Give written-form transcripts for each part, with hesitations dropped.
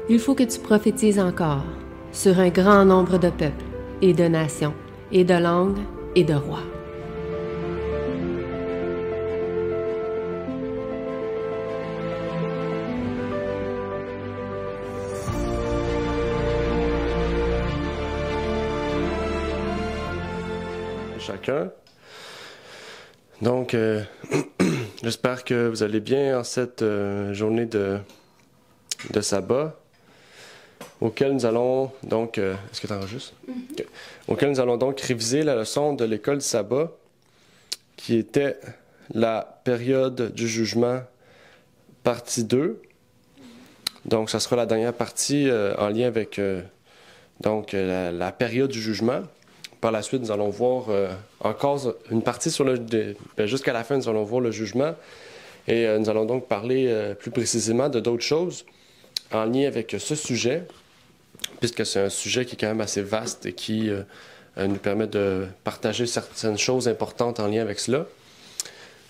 Il faut que tu prophétises encore sur un grand nombre de peuples et de nations et de langues et de rois. Chacun. Donc, j'espère que vous allez bien en cette journée de sabbat, auquel nous allons donc... est-ce que tu enregistres? Okay. Auquel nous allons donc réviser la leçon de l'école du sabbat, qui était la période du jugement, partie 2. Donc, ça sera la dernière partie en lien avec la période du jugement. Par la suite, nous allons voir encore une partie sur jusqu'à la fin, nous allons voir le jugement. Et nous allons donc parler plus précisément de d'autres choses en lien avec ce sujet, puisque c'est un sujet qui est quand même assez vaste et qui nous permet de partager certaines choses importantes en lien avec cela.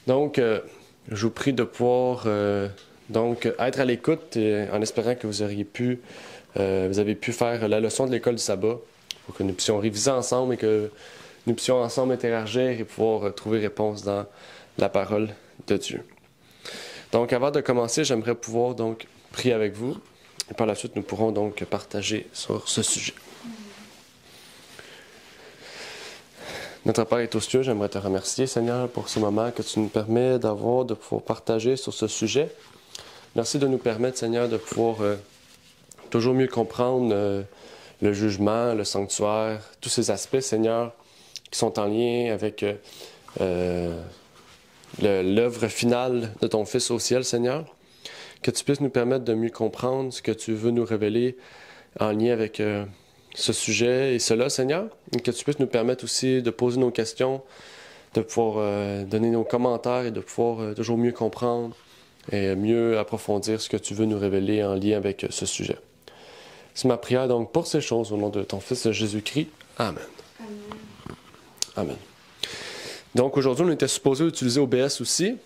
Donc, je vous prie de pouvoir être à l'écoute en espérant que vous avez pu faire la leçon de l'école du sabbat, pour que nous puissions réviser ensemble et que nous puissions ensemble interagir et pouvoir trouver réponse dans la parole de Dieu. Donc, avant de commencer, j'aimerais pouvoir donc prier avec vous et par la suite, nous pourrons donc partager sur ce sujet. Notre Père est aux cieux, j'aimerais te remercier, Seigneur, pour ce moment que tu nous permets de pouvoir partager sur ce sujet. Merci de nous permettre, Seigneur, de pouvoir toujours mieux comprendre le jugement, le sanctuaire, tous ces aspects, Seigneur, qui sont en lien avec l'œuvre finale de ton Fils au ciel, Seigneur. Que tu puisses nous permettre de mieux comprendre ce que tu veux nous révéler en lien avec ce sujet et cela, Seigneur. Et que tu puisses nous permettre aussi de poser nos questions, de pouvoir donner nos commentaires et de pouvoir toujours mieux comprendre et mieux approfondir ce que tu veux nous révéler en lien avec ce sujet. C'est ma prière donc pour ces choses au nom de ton Fils Jésus-Christ. Amen. Amen. Amen. Donc aujourd'hui, on était supposé utiliser OBS aussi.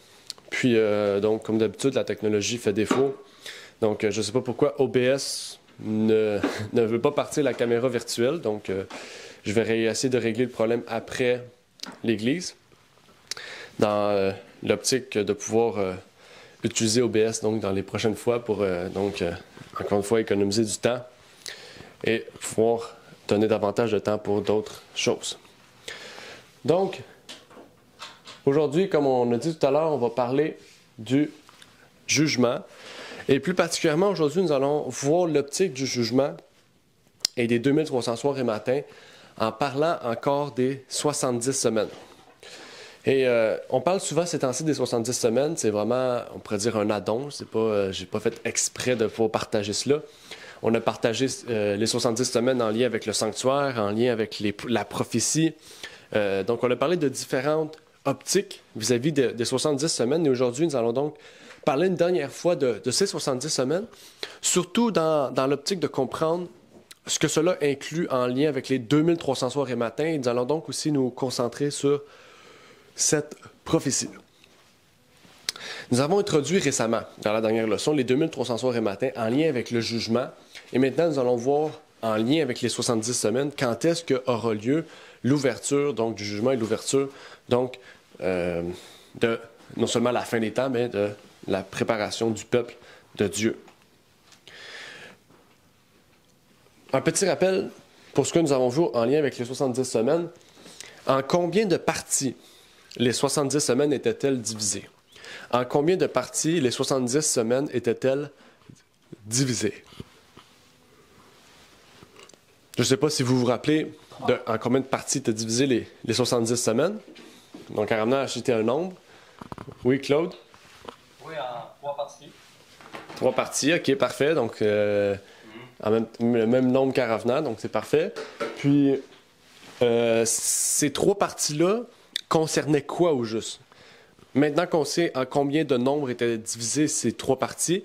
Puis donc, comme d'habitude, la technologie fait défaut. Donc, je ne sais pas pourquoi OBS ne veut pas partir la caméra virtuelle. Donc, je vais essayer de régler le problème après l'église, dans l'optique de pouvoir utiliser OBS donc, dans les prochaines fois pour, encore une fois, économiser du temps et pouvoir donner davantage de temps pour d'autres choses. Donc, aujourd'hui, comme on a dit tout à l'heure, on va parler du jugement. Et plus particulièrement, aujourd'hui, nous allons voir l'optique du jugement et des 2300 soirs et matins en parlant encore des 70 semaines. Et on parle souvent ces temps-ci des 70 semaines. C'est vraiment, on pourrait dire, un add-on. J'ai pas fait exprès de pouvoir partager cela. On a partagé les 70 semaines en lien avec le sanctuaire, en lien avec la prophétie. Donc, on a parlé de différentes optiques vis-à-vis des 70 semaines. Et aujourd'hui, nous allons donc parler une dernière fois de ces 70 semaines, surtout dans l'optique de comprendre ce que cela inclut en lien avec les 2300 soirs et matins. Et nous allons donc aussi nous concentrer sur cette prophétie. Nous avons introduit récemment, dans la dernière leçon, les 2300 soirs et matins en lien avec le jugement. Et maintenant, nous allons voir en lien avec les 70 semaines, quand est-ce qu'aura lieu l'ouverture donc du jugement et l'ouverture donc de non seulement la fin des temps, mais de la préparation du peuple de Dieu. Un petit rappel pour ce que nous avons vu en lien avec les 70 semaines. En combien de parties les 70 semaines étaient-elles divisées? En combien de parties les 70 semaines étaient-elles divisées? Je ne sais pas si vous vous rappelez en combien de parties étaient divisées les 70 semaines. Donc, Aramna a acheté un nombre. Oui, Claude? Oui, en 3 parties. 3 parties, ok, parfait. Donc, le même nombre qu'Aravna, donc c'est parfait. Puis, ces 3 parties-là concernaient quoi au juste? Maintenant qu'on sait en combien de nombres étaient divisées ces 3 parties,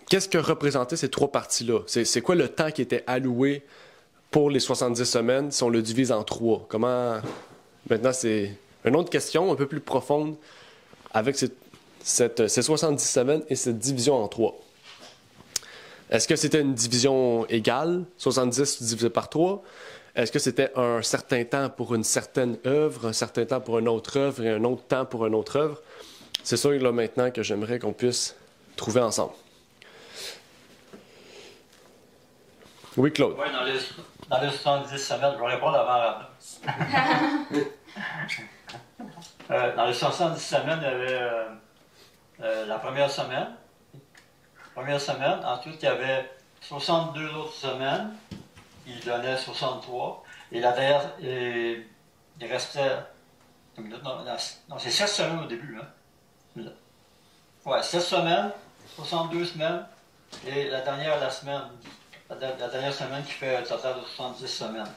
qu'est-ce que représentaient ces 3 parties-là? C'est quoi le temps qui était alloué pour les 70 semaines si on le divise en 3? Comment... Maintenant, c'est une autre question un peu plus profonde avec ces 70 semaines et cette division en 3. Est-ce que c'était une division égale, 70 divisé par 3? Est-ce que c'était un certain temps pour une certaine œuvre, un certain temps pour une autre œuvre et un autre temps pour une autre œuvre? C'est ça là maintenant que j'aimerais qu'on puisse trouver ensemble. Oui, Claude. Oui, dans les 70 semaines, je vais répondre avant la dans les 70 semaines, il y avait la première semaine. Ensuite, il y avait 62 autres semaines. Il donnait 63. Et la dernière, il restait. Non, c'est 7 semaines au début. Hein? Ouais, 7 semaines, 62 semaines. Et la dernière, la dernière semaine qui fait un total de 70 semaines.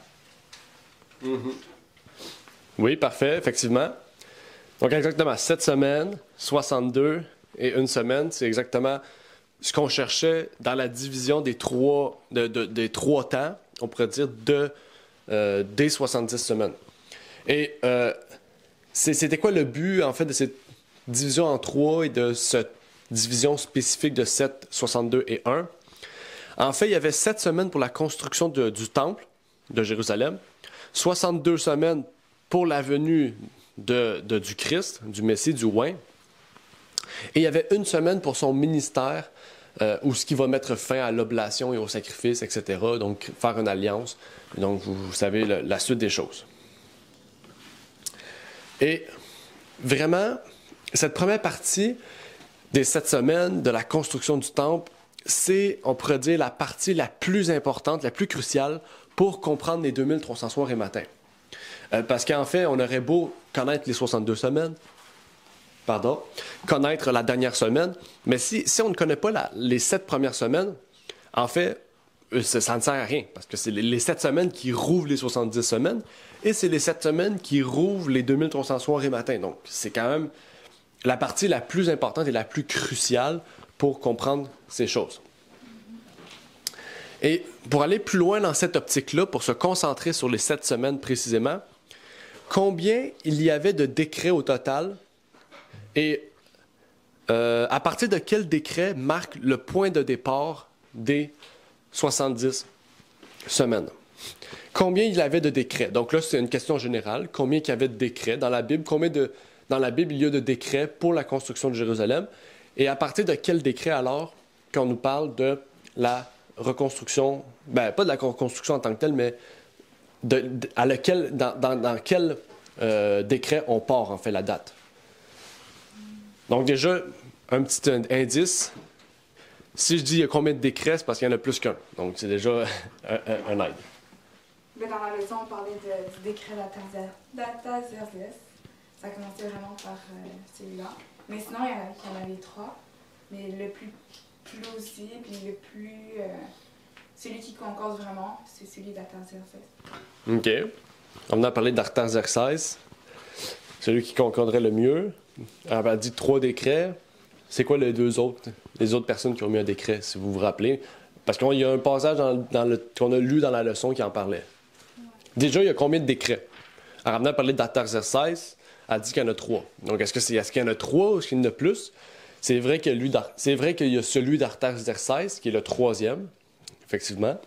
Mm-hmm. Oui, parfait, effectivement. Donc, exactement, 7 semaines, 62 et une semaine, c'est exactement ce qu'on cherchait dans la division des trois temps, on pourrait dire, des 70 semaines. Et c'était quoi le but, en fait, de cette division en 3 et de cette division spécifique de 7, 62 et 1? En fait, il y avait 7 semaines pour la construction du temple de Jérusalem, 62 semaines pour la venue du Christ, du Messie, du Oint. Et il y avait une semaine pour son ministère, où ce qui va mettre fin à l'oblation et au sacrifice, etc. Donc, faire une alliance. Donc, vous savez la suite des choses. Et vraiment, cette première partie des 7 semaines de la construction du temple, c'est, on pourrait dire, la partie la plus importante, la plus cruciale pour comprendre les 2300 soirs et matins. Parce qu'en fait, on aurait beau connaître les 62 semaines, connaître la dernière semaine, mais si on ne connaît pas les 7 premières semaines, en fait, ça ne sert à rien, parce que c'est les 7 semaines qui rouvrent les 70 semaines, et c'est les 7 semaines qui rouvrent les 2300 soirs et matins. Donc, c'est quand même la partie la plus importante et la plus cruciale pour comprendre ces choses. Et pour aller plus loin dans cette optique-là, pour se concentrer sur les 7 semaines précisément, combien il y avait de décrets au total et à partir de quel décret marque le point de départ des 70 semaines? Combien il y avait de décrets? Donc là, c'est une question générale. Combien il y avait de décrets dans la Bible? Dans la Bible, il y a de décrets pour la construction de Jérusalem? Et à partir de quel décret alors qu'on nous parle de la reconstruction, pas de la reconstruction en tant que telle, mais dans quel décret on part, en fait, la date? Donc déjà, un petit indice. Si je dis il y a combien de décrets, c'est parce qu'il y en a plus qu'un. Donc c'est déjà un aide. Mais dans la leçon, on parlait du décret d'Artaxerxès. Ça commençait vraiment par celui-là. Mais sinon, il y en avait 3. Mais le plus plausible et le plus... celui qui concorde vraiment, c'est celui d'Artaxerxès. OK. On a parlé d'Artaxerxès. Celui qui concorderait le mieux. Elle a dit 3 décrets. C'est quoi les autres personnes qui ont mis un décret, si vous vous rappelez? Parce qu'il y a un passage qu'on a lu dans la leçon qui en parlait. Déjà, il y a combien de décrets? Aramna a parlé d'Artaxerxès, elle a dit qu'il y en a 3. Donc, est-ce qu'il y en a 3 ou est-ce qu'il y en a plus? C'est vrai qu'il y a celui d'Artaxerxès, qui est le 3e, effectivement.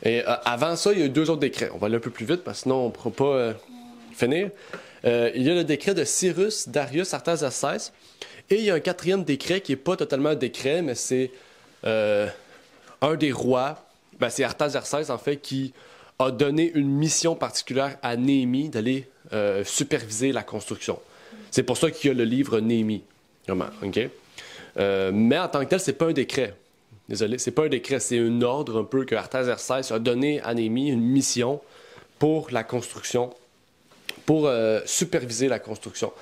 Et avant ça, il y a eu 2 autres décrets. On va aller un peu plus vite, parce que sinon, on ne pourra pas finir. Il y a le décret de Cyrus, Darius, Artaxerxès. Et il y a un 4e décret qui n'est pas totalement un décret, mais c'est un des rois. C'est Artaxerxès, en fait, qui a donné une mission particulière à Néhémie d'aller superviser la construction. C'est pour ça qu'il y a le livre Néhémie. Vraiment, OK? Mais en tant que tel, c'est pas un décret. Désolé, c'est pas un décret, c'est un ordre un peu que Artaxerxès a donné à Néhémie, une mission pour la construction, pour superviser la construction.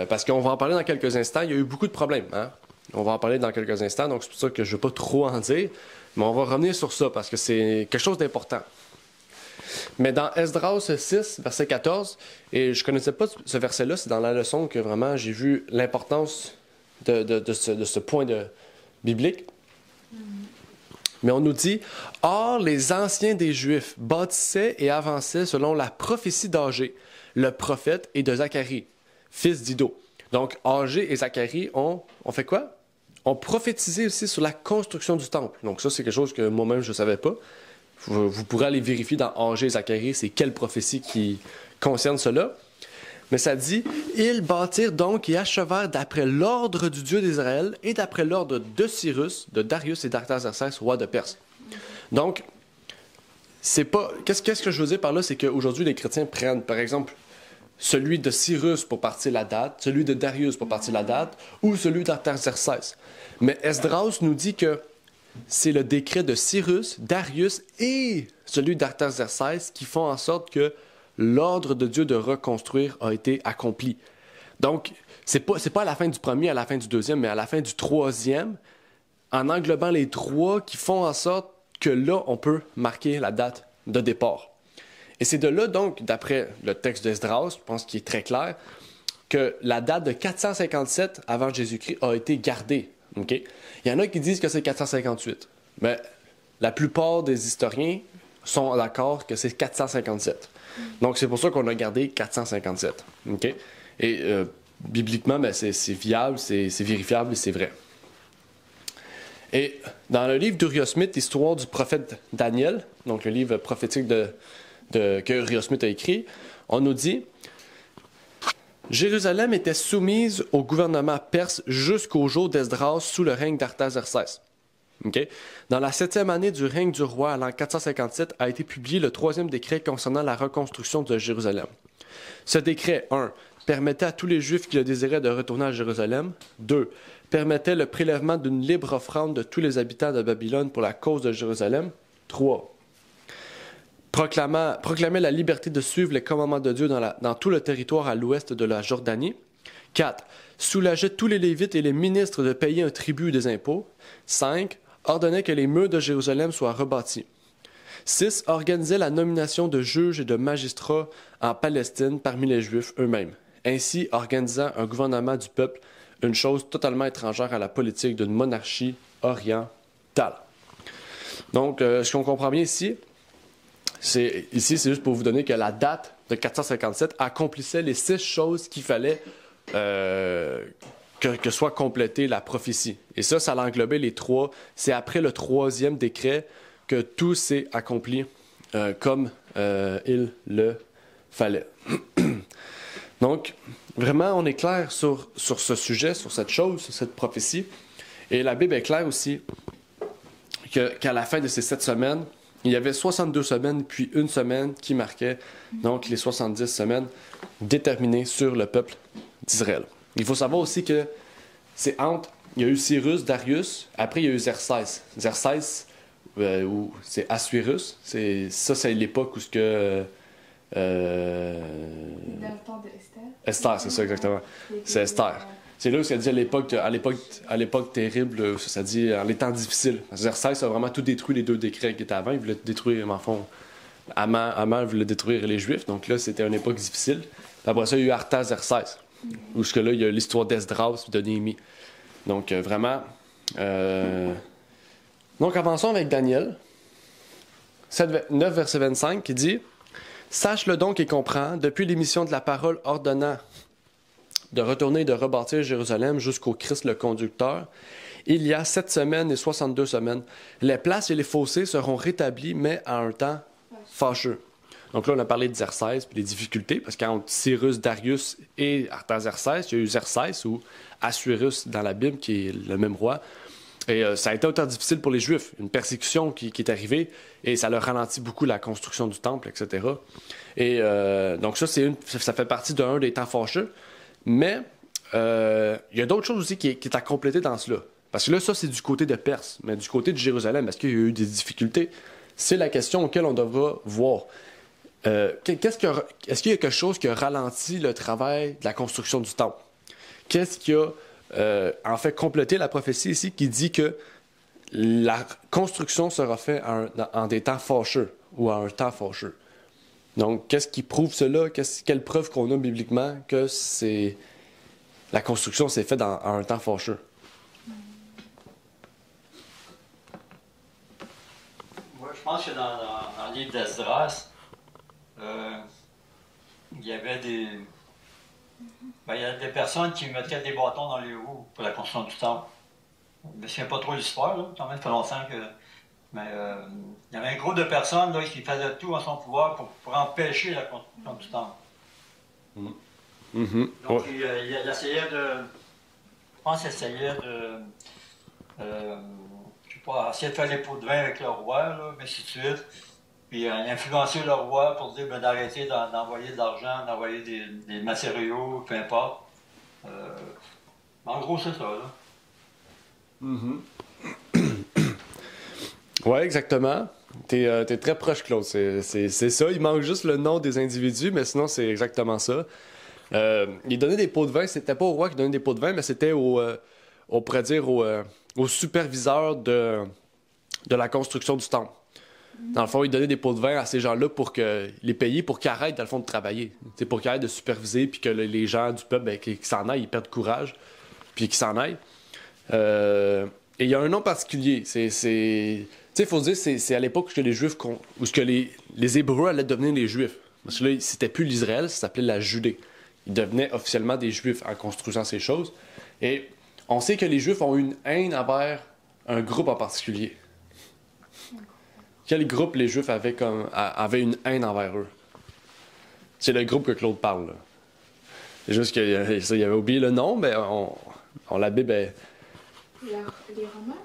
Parce qu'on va en parler dans quelques instants, il y a eu beaucoup de problèmes. Hein? On va en parler dans quelques instants, donc c'est pour ça que je ne veux pas trop en dire, mais on va revenir sur ça parce que c'est quelque chose d'important. Mais dans Esdras 6, verset 14, et je ne connaissais pas ce verset-là, c'est dans la leçon que vraiment j'ai vu l'importance de ce point biblique. Mais on nous dit « Or, les anciens des Juifs bâtissaient et avançaient selon la prophétie d'Agé, le prophète, et de Zacharie, fils d'Ido. » Donc, Agé et Zacharie ont fait quoi? ont prophétisé aussi sur la construction du temple. Donc ça, c'est quelque chose que moi-même, je ne savais pas. Vous pourrez aller vérifier dans Agé et Zacharie, c'est quelle prophétie qui concerne cela. Mais ça dit, « Ils bâtirent donc et achevèrent d'après l'ordre du Dieu d'Israël et d'après l'ordre de Cyrus, de Darius et d'Artaxerxès, roi de Perse. » Donc, c'est pas... Qu'est-ce que je veux dire par là? C'est qu'aujourd'hui, les chrétiens prennent, par exemple, celui de Cyrus pour partir la date, celui de Darius pour partir la date, ou celui d'Artaxerxès. Mais Esdras nous dit que c'est le décret de Cyrus, Darius et celui d'Artaxerxès qui font en sorte que l'ordre de Dieu de reconstruire a été accompli. Donc, c'est pas à la fin du premier, à la fin du deuxième, mais à la fin du troisième, en englobant les trois qui font en sorte que là, on peut marquer la date de départ. Et c'est de là, donc, d'après le texte d'Esdras, je pense qu'il est très clair, que la date de 457 avant Jésus-Christ a été gardée. Okay? Il y en a qui disent que c'est 458, mais la plupart des historiens sont d'accord que c'est 457. Donc, c'est pour ça qu'on a gardé 457. Okay? Et bibliquement, ben, c'est viable, c'est vérifiable et c'est vrai. Et dans le livre d'Uriah Smith, Histoire du prophète Daniel, donc le livre prophétique que Uriah Smith a écrit, on nous dit « Jérusalem était soumise au gouvernement perse jusqu'au jour d'Esdras sous le règne d'Artaxerxès. Okay? Dans la 7e année du règne du roi, à l'an 457, a été publié le 3e décret concernant la reconstruction de Jérusalem. Ce décret, 1. Permettait à tous les Juifs qui le désiraient de retourner à Jérusalem. 2. Permettait le prélèvement d'une libre offrande de tous les habitants de Babylone pour la cause de Jérusalem. 3. Proclamait la liberté de suivre les commandements de Dieu dans tout le territoire à l'ouest de la Jordanie. 4. Soulageait tous les Lévites et les ministres de payer un tribut et des impôts. 5. Ordonnait que les murs de Jérusalem soient rebâtis. 6. Organisait la nomination de juges et de magistrats en Palestine parmi les Juifs eux-mêmes, ainsi organisant un gouvernement du peuple, une chose totalement étrangère à la politique d'une monarchie orientale. Donc, ce qu'on comprend bien ici, c'est juste pour vous donner que la date de 457 accomplissait les 6 choses qu'il fallait que soit complétée la prophétie. Et ça l'englobait les 3. C'est après le 3e décret que tout s'est accompli comme il le fallait. Donc, vraiment, on est clair sur ce sujet, sur cette chose, sur cette prophétie. Et la Bible est claire aussi qu'à la fin de ces 7 semaines, il y avait 62 semaines, puis une semaine qui marquait donc les 70 semaines déterminées sur le peuple d'Israël. Il faut savoir aussi que c'est il y a eu Cyrus, Darius, après il y a eu Xerxès. Xerxès, ou c'est Assuérus, c'est l'époque où dans le temps d'Esther. Esther, c'est ça exactement. C'est Esther. C'est là où ça dit à l'époque terrible, ça dit en les temps difficiles. Xerxès a vraiment tout détruit les 2 décrets qui étaient avant. Il voulait détruire, en fond, Haman voulait détruire les Juifs. Donc là, c'était une époque difficile. Puis après ça, il y a eu Artaxerxès. Où là, il y a l'histoire d'Esdras et de Néhémie. Donc vraiment. Donc avançons avec Daniel. 9, verset 25, qui dit « Sache-le donc et comprends, depuis l'émission de la parole ordonnant de retourner et de rebâtir Jérusalem jusqu'au Christ le conducteur, il y a 7 semaines et 62 semaines. Les places et les fossés seront rétablis, mais à un temps fâcheux. » Donc là, on a parlé de Xerxès et des difficultés, parce qu'entre Cyrus, Darius et Artaxerxès, il y a eu Xerxès ou Assuérus dans la Bible, qui est le même roi. Et ça a été un temps difficile pour les Juifs, une persécution qui est arrivée, et ça leur ralentit beaucoup la construction du temple, etc. Et donc ça fait partie d'un des temps fâcheux. Mais il y a d'autres choses aussi qui est à compléter dans cela. Parce que là, ça, c'est du côté de Perse. Mais du côté de Jérusalem, est-ce qu'il y a eu des difficultés? C'est la question auquel on devra voir. Est-ce qu'il y a quelque chose qui a ralenti le travail de la construction du temple? Qu'est-ce qui a en fait complété la prophétie ici qui dit que la construction sera faite en des temps fâcheux ou à un temps fâcheux? Donc, qu'est-ce qui prouve cela? Quelle preuve qu'on a bibliquement que la construction s'est faite à un temps fâcheux? Moi, je pense que dans le livre d'Esdras, il y avait des personnes qui mettaient des bâtons dans les roues pour la construction du temple. je ne me souviens pas trop de l'histoire, là, quand même, ça fait longtemps que. Mais il y avait un groupe de personnes là, qui faisaient tout en son pouvoir pour empêcher la construction du temple. Donc, il essayait de. Je pense qu'il essayait de. Je sais pas, essayer de faire les pots de vin avec le roi, là, mais ainsi de suite. Puis il a influencé le roi pour dire d'arrêter d'envoyer de l'argent, d'envoyer des matériaux, peu importe. En gros, c'est ça, là. Oui, exactement. T'es très proche, Claude. C'est ça. Il manque juste le nom des individus, mais sinon, c'est exactement ça. Il donnait des pots de vin. C'était pas au roi qui donnait des pots de vin, mais c'était on pourrait dire au superviseur de la construction du temple. Dans le fond, il donnait des pots de vin à ces gens-là pour les payer, pour qu'ils arrêtent, dans le fond, de travailler. T'sais, pour qu'ils arrêtent de superviser, puis que les gens du peuple, qu'ils s'en aillent, ils perdent courage, puis qu'ils s'en aillent. Et il y a un nom particulier. Tu sais, il faut se dire, c'est à l'époque que les Juifs, où que les Hébreux allaient devenir les Juifs. Parce que là, c'était plus l'Israël, ça s'appelait la Judée. Ils devenaient officiellement des Juifs en construisant ces choses. Et on sait que les Juifs ont une haine envers un groupe en particulier. Quel groupe les Juifs avaient une haine envers eux? C'est le groupe que Claude parle, là. C'est juste qu'il avait oublié le nom, mais la Bible est... Les Romains?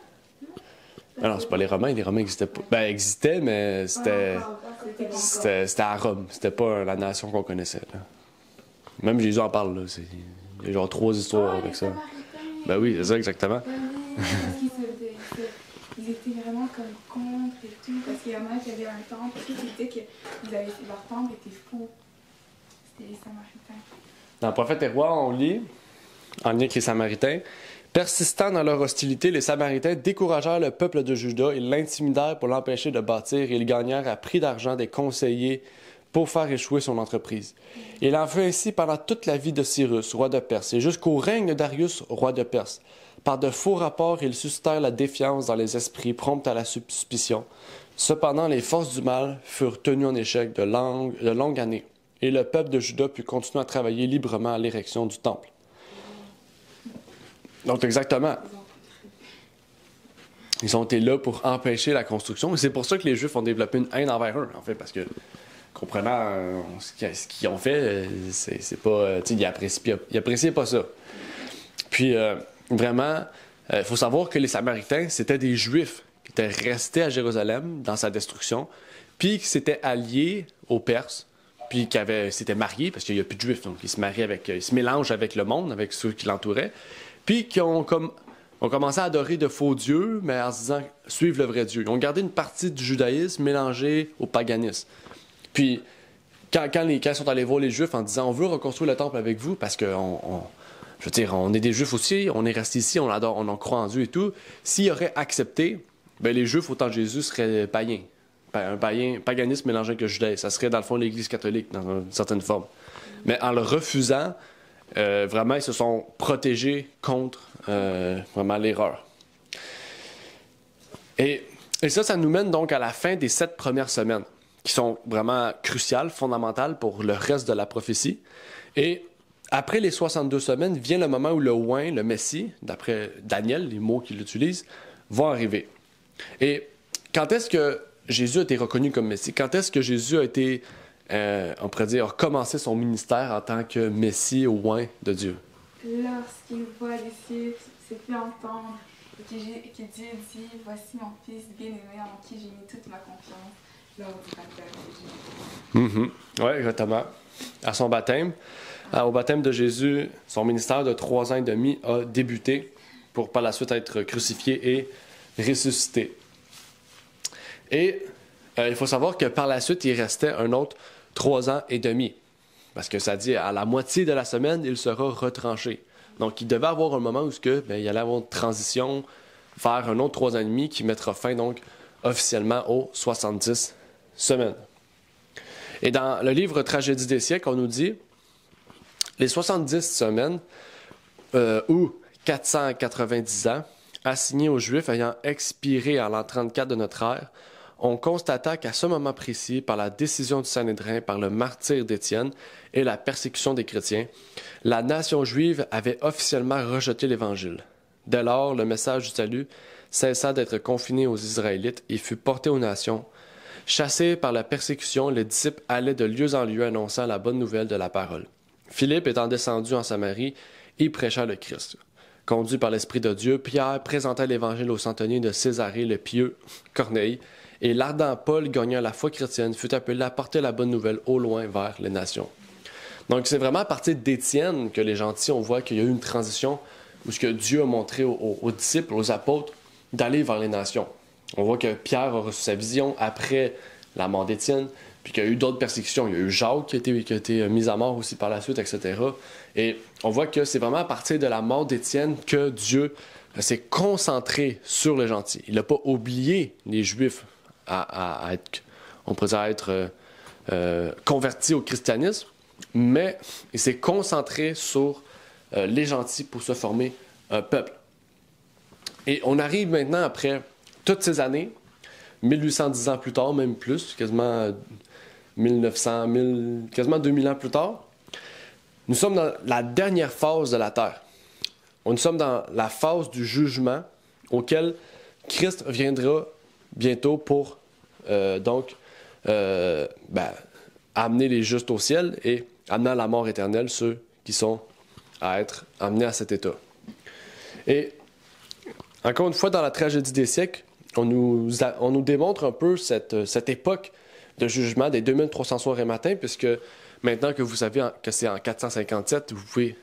Ah non, c'est pas les Romains n'existaient pas. Ben, existaient, mais c'était à Rome. C'était pas la nation qu'on connaissait, là. Même Jésus en parle, là. Il y a genre 3 histoires avec ça. Ben oui, c'est ça, exactement. Ils étaient vraiment comme contre et tout, parce qu'il y en a qui avaient un temple, et qui disaient que leur temple était faux. C'était les Samaritains. Dans le Prophète et Roi, on lit, en lien avec les Samaritains, « Persistant dans leur hostilité, les Samaritains découragèrent le peuple de Juda, ils l'intimidèrent pour l'empêcher de bâtir, et ils gagnèrent à prix d'argent des conseillers pour faire échouer son entreprise. Il en fut ainsi pendant toute la vie de Cyrus, roi de Perse, et jusqu'au règne de Darius, roi de Perse. Par de faux rapports, ils suscitèrent la défiance dans les esprits, promptes à la suspicion. Cependant, les forces du mal furent tenues en échec de longues années, et le peuple de Juda put continuer à travailler librement à l'érection du temple. » Donc, exactement. Ils ont été là pour empêcher la construction, et c'est pour ça que les Juifs ont développé une haine envers eux, en fait, parce que, comprenant ce qu'ils ont fait, c'est pas... Tu sais, ils appréciaient pas ça. Puis... Vraiment, il faut savoir que les Samaritains, c'était des Juifs qui étaient restés à Jérusalem dans sa destruction, puis qui s'étaient alliés aux Perses, puis qui s'étaient mariés, parce qu'il n'y a plus de Juifs, donc ils se mélangent avec le monde, avec ceux qui l'entouraient, puis qui ont commencé à adorer de faux dieux, mais en se disant suivre le vrai Dieu. Ils ont gardé une partie du judaïsme mélangée au paganisme. Puis, quand ils sont allés voir les Juifs en disant on veut reconstruire le temple avec vous, parce que je veux dire, on est des Juifs aussi, on est restés ici, on adore, on en croit en Dieu et tout. S'ils auraient accepté, ben les Juifs au temps de Jésus seraient païens. Un paganisme mélangé avec le judaïsme. Ça serait dans le fond l'Église catholique, dans une certaine forme. Mais en le refusant, vraiment, ils se sont protégés contre vraiment l'erreur. Et ça nous mène donc à la fin des 7 premières semaines, qui sont vraiment cruciales, fondamentales pour le reste de la prophétie. Et après les 62 semaines, vient le moment où le oint, le Messie, d'après Daniel, les mots qu'il utilise, vont arriver. Et quand est-ce que Jésus a été reconnu comme Messie? Quand est-ce que Jésus a été, on pourrait dire, commencé son ministère en tant que Messie au oint de Dieu? Lorsqu'il voit les cieux se fait entendre, et que Dieu dit, « Voici mon fils bien-aimé en qui j'ai mis toute ma confiance lors du baptême de Jésus. » Oui, exactement. À son baptême. Au baptême de Jésus, son ministère de 3 ans et demi a débuté pour par la suite être crucifié et ressuscité. Et il faut savoir que par la suite, il restait un autre 3 ans et demi. Parce que ça dit à la moitié de la semaine, il sera retranché. Donc, il devait avoir un moment où il allait avoir une transition vers un autre 3 ans et demi qui mettra fin donc officiellement aux 70 semaines. Et dans le livre Tragédie des siècles, on nous dit les 70 semaines ou 490 ans assignés aux Juifs ayant expiré à l'an 34 de notre ère, on constata qu'à ce moment précis, par la décision du Sanhédrin, par le martyre d'Étienne et la persécution des chrétiens, la nation juive avait officiellement rejeté l'Évangile. Dès lors, le message du salut cessa d'être confiné aux Israélites et fut porté aux nations. Chassés par la persécution, les disciples allaient de lieu en lieu annonçant la bonne nouvelle de la parole. Philippe étant descendu en Samarie, y prêcha le Christ. Conduit par l'Esprit de Dieu, Pierre présenta l'Évangile aux centeniers de Césarée, le pieux Corneille, et l'ardent Paul, gagnant la foi chrétienne, fut appelé à porter la bonne nouvelle au loin vers les nations. Donc c'est vraiment à partir d'Étienne que les gentils, on voit qu'il y a eu une transition où ce que Dieu a montré aux disciples, aux apôtres, d'aller vers les nations. On voit que Pierre a reçu sa vision après la mort d'Étienne, puis qu'il y a eu d'autres persécutions. Il y a eu Jacques qui a été mis à mort aussi par la suite, etc. Et on voit que c'est vraiment à partir de la mort d'Étienne que Dieu s'est concentré sur les gentils. Il n'a pas oublié les Juifs à être, on pourrait dire, être convertis au christianisme, mais il s'est concentré sur les gentils pour se former un peuple. Et on arrive maintenant après toutes ces années, 1810 ans plus tard, même plus, quasiment 1900, quasiment 2000 ans plus tard, nous sommes dans la dernière phase de la Terre. Nous sommes dans la phase du jugement auquel Christ viendra bientôt pour amener les justes au ciel et amener à la mort éternelle ceux qui sont à être amenés à cet état. Et encore une fois, dans la tragédie des siècles, on nous démontre un peu cette époque de jugement des 2300 soirs et matins, puisque maintenant que vous savez que c'est en 457, vous pouvez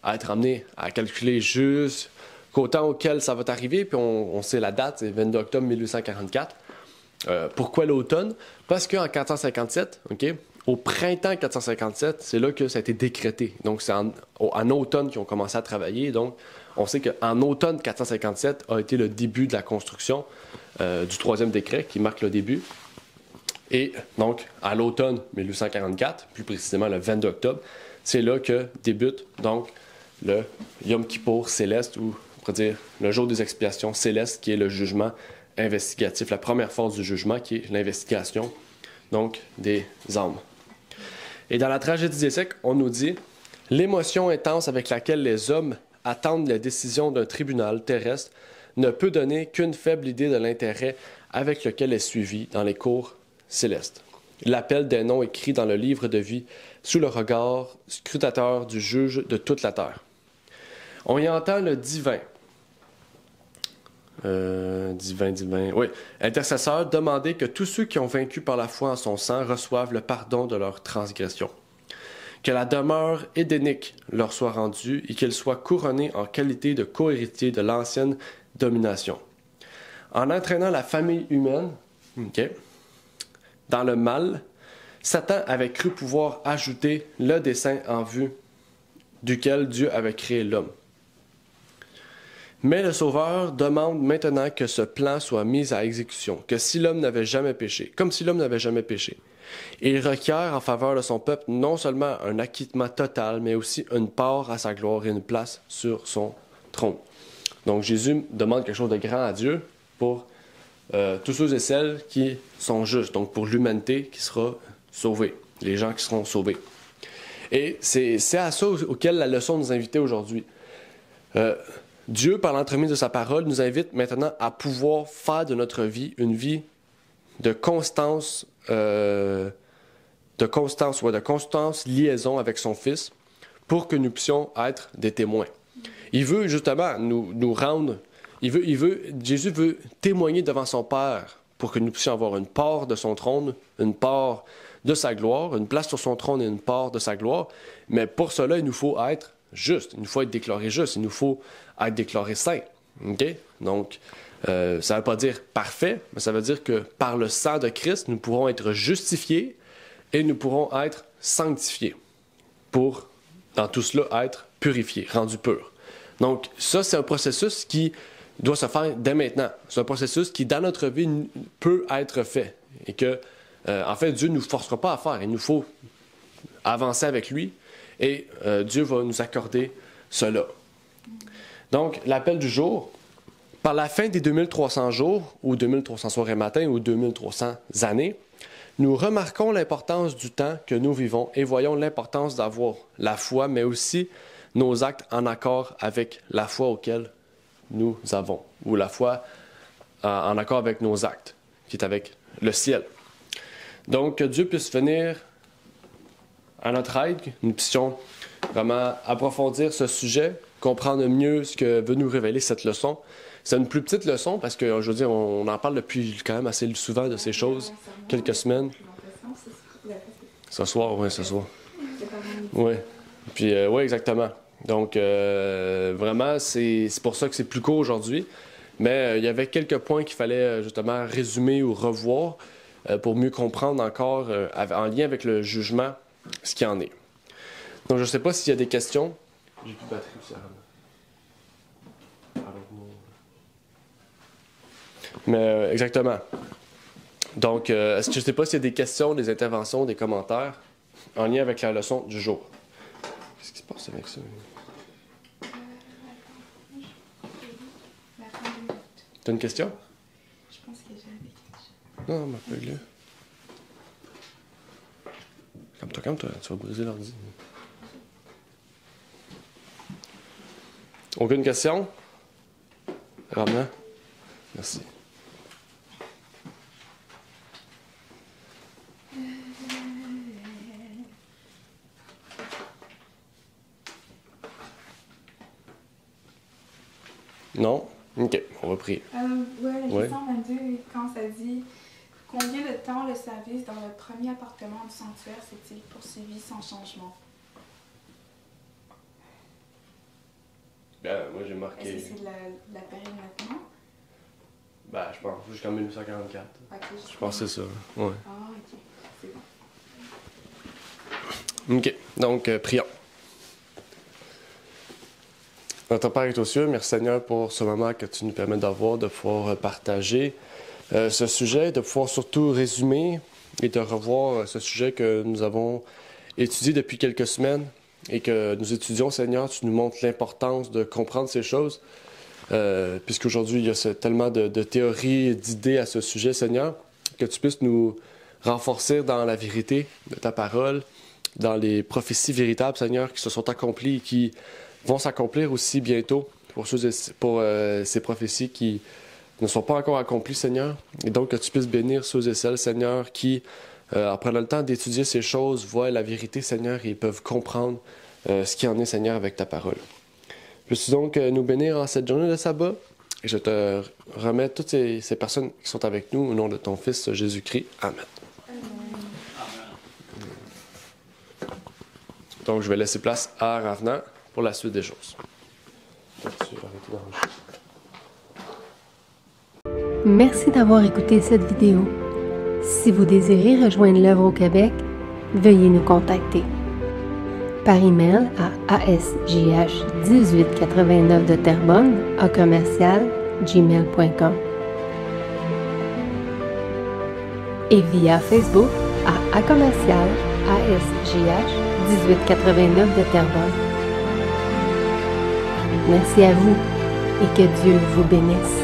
être amené à calculer jusqu'au temps auquel ça va arriver, puis on sait la date, c'est 22 octobre 1844. Pourquoi l'automne? Parce qu'en 457, au printemps 457, c'est là que ça a été décrété. Donc, c'est en automne qu'ils ont commencé à travailler. Donc, on sait qu'en automne 457 a été le début de la construction du troisième décret qui marque le début. Et donc, à l'automne 1844, plus précisément le 22 octobre, c'est là que débute donc le Yom Kippour céleste, ou on pourrait dire le jour des expiations célestes, qui est le jugement investigatif, la première phase du jugement, qui est l'investigation donc des âmes. Et dans la tragédie des siècles, on nous dit « L'émotion intense avec laquelle les hommes attendent la décision d'un tribunal terrestre ne peut donner qu'une faible idée de l'intérêt avec lequel est suivi dans les cours célestes. L'appel des noms écrits dans le livre de vie sous le regard scrutateur du juge de toute la terre. On y entend le divin, intercesseur demander que tous ceux qui ont vaincu par la foi en son sang reçoivent le pardon de leurs transgressions. Que la demeure édénique leur soit rendue et qu'ils soient couronnés en qualité de co-héritiers de l'ancienne domination. En entraînant la famille humaine dans le mal, Satan avait cru pouvoir ajouter le dessein en vue duquel Dieu avait créé l'homme. Mais le Sauveur demande maintenant que ce plan soit mis à exécution, comme si l'homme n'avait jamais péché. Et il requiert en faveur de son peuple non seulement un acquittement total, mais aussi une part à sa gloire et une place sur son trône. Donc Jésus demande quelque chose de grand à Dieu pour tous ceux et celles qui sont justes, donc pour l'humanité qui sera sauvée, les gens qui seront sauvés. Et c'est à ça auquel la leçon nous invitait aujourd'hui. Dieu, par l'entremise de sa parole, nous invite maintenant à pouvoir faire de notre vie une vie de constance, liaison avec son Fils, pour que nous puissions être des témoins. Il veut justement nous rendre, Jésus veut témoigner devant son Père pour que nous puissions avoir une part de son trône, une part de sa gloire, une place sur son trône et une part de sa gloire. Mais pour cela, il nous faut être juste, il nous faut être déclaré juste, il nous faut être déclaré saint. Donc, ça ne veut pas dire parfait, mais ça veut dire que par le sang de Christ, nous pourrons être justifiés et nous pourrons être sanctifiés pour, dans tout cela, être purifiés, rendus purs. Donc, ça, c'est un processus qui doit se faire dès maintenant. C'est un processus qui, dans notre vie, peut être fait. Et que, en fait, Dieu ne nous forcera pas à faire. Il nous faut avancer avec lui et Dieu va nous accorder cela. Donc, l'appel du jour, par la fin des 2300 jours, ou 2300 soirs et matins, ou 2300 années, nous remarquons l'importance du temps que nous vivons et voyons l'importance d'avoir la foi, mais aussi nos actes en accord avec la foi auquel nous avons, ou la foi en accord avec nos actes, qui est avec le ciel. Donc, que Dieu puisse venir à notre aide, que nous puissions vraiment approfondir ce sujet, comprendre mieux ce que veut nous révéler cette leçon. C'est une plus petite leçon parce que, je veux dire, on en parle depuis quand même assez souvent de ces choses, quelques semaines. Ce soir, oui, ce soir. Oui, puis oui, exactement. Donc, vraiment, c'est pour ça que c'est plus court aujourd'hui. Mais il y avait quelques points qu'il fallait justement résumer ou revoir pour mieux comprendre encore, en lien avec le jugement, ce qu'il en est. Donc, je ne sais pas s'il y a des questions. J'ai plus de batterie aussi, mais exactement. Donc, je ne sais pas s'il y a des questions, des interventions, des commentaires en lien avec la leçon du jour. Qu'est-ce qui se passe avec ça? T'as une question? Je pense que j'avais quelque chose. Non, ma feuille là. Calme-toi, tu vas briser l'ordi. Aucune question? Ramena? Merci. Non? OK, on va prier. Ouais, la question 22, quand ça dit « Combien de temps le service dans le premier appartement du sanctuaire s'est-il poursuivi sans changement? » Ben, moi j'ai marqué... Est-ce que c'est la période maintenant? Ben, je pense jusqu'en 1944. Okay, je pense que c'est ça, ouais. Ah, OK, c'est bon. OK, donc prions. Notre Père est aux cieux, merci Seigneur pour ce moment que tu nous permets d'avoir, de pouvoir partager ce sujet, de pouvoir surtout résumer et de revoir ce sujet que nous avons étudié depuis quelques semaines et que nous étudions, Seigneur. Tu nous montres l'importance de comprendre ces choses, puisqu'aujourd'hui, il y a tellement de théories et d'idées à ce sujet, Seigneur, que tu puisses nous renforcer dans la vérité de ta parole, dans les prophéties véritables, Seigneur, qui se sont accomplies et qui vont s'accomplir aussi bientôt pour ces prophéties qui ne sont pas encore accomplies, Seigneur. Et donc, que tu puisses bénir ceux et celles, Seigneur, qui, en prenant le temps d'étudier ces choses, voient la vérité, Seigneur, et peuvent comprendre ce qui en est, Seigneur, avec ta parole. Peux-tu donc nous bénir en cette journée de sabbat? Et je te remets toutes ces personnes qui sont avec nous au nom de ton Fils Jésus-Christ. Amen. Donc, je vais laisser place à Ravena pour la suite des choses. Merci d'avoir écouté cette vidéo. Si vous désirez rejoindre l'œuvre au Québec, veuillez nous contacter par email à asjh1889 de Terrebonne @gmail.com et via Facebook à commercial asjh1889 de Terrebonne. Merci à vous et que Dieu vous bénisse.